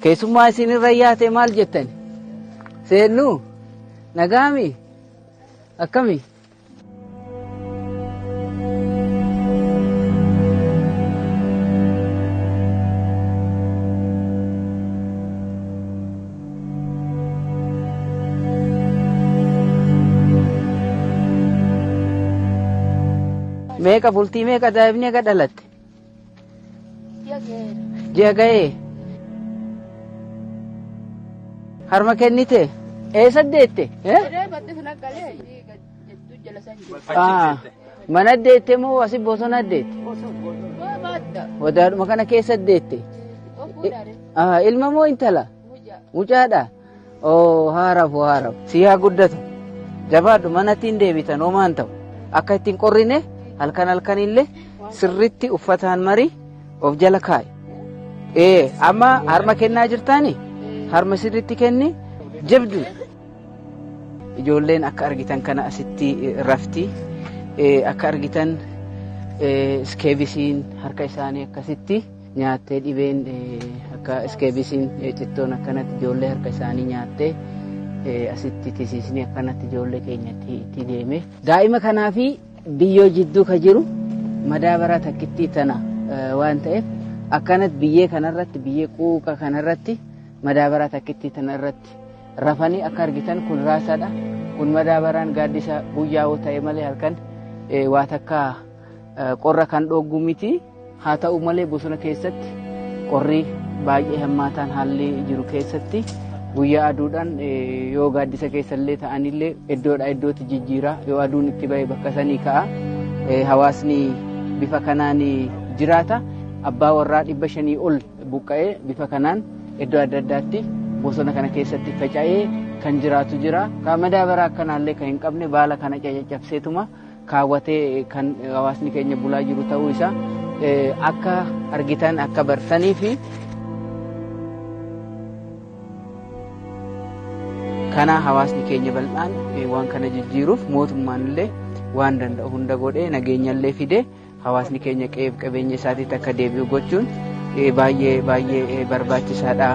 Keessummaa isinirra yaate maal jettan? Seennu nagaami akkami? Meeqa bultii meeqa daa'imni akka dhalatte? Ji'a ga'ee. Harma kennite? Eessa deette? Mana deette moo asi bosona deette? Wadaadhuma kana keessa deette? Ilma moo intala? Mucaadha? Haarafu haarafu. Si haa guddatu. Jabaadhu manatti hin deebitan homaan ta'u. Akka ittiin qorrine halkan illee sirritti uffataan marii of jala kaa'i. Amma harma kennaa jirtaani? Harma sirritti kenni jabdu. Ijoolleen akka argitan kana asitti rafti. Akka argitan iskeebisiin harka isaanii akkasitti nyaattee dhibeen akka iskeebisiin cittoon akkanatti ijoollee harka isaanii nyaattee asitti tisiisni akkanatti ijoollee keenyatti itti deeme. Daa'ima kanaafi biyyoo jidduu ka jiru madaabaraa takkittii tana waan ta'eef akkanatti biyyee kanarratti biyyee quuqa kanarratti madaabaraa takkittii tanarratti rafanii akka argitan kun raasaadha. Kun madaabaraan gaaddisa guyyaa ta'e malee halkan waa takka qorra kan dhooggu miti. Haa ta'u malee bosona keessatti qorri baay'ee hammaataan haalli jiru keessatti guyyaa aduudhaan yoo gaaddisa keessallee ta'anillee iddoodha iddootti jijjiiraa yoo aduun itti ba'e bakka sanii ka'a. Hawaasni bifa kanaan jiraata. Abbaa warraa 500 ol buqqa'ee bifa kanaan iddoo adda addaatti bosona kana keessatti faca'ee kan jiraatu jira. Kan madaabaraa akkanaallee kan hin qabne baala kana caccabseetuma kaawwatee kan hawaasni keenya bulaa jiru ta'uu isaa akka argitan akka bartanii fi kana hawaasni keenya bal'aan waan kana jijjiiruuf mootummaan illee waan danda'u hunda godhee nageenya illee fide hawaasni keenya qabeenya isaatiitti akka deebi'u gochuun baay'ee barbaachisaadha.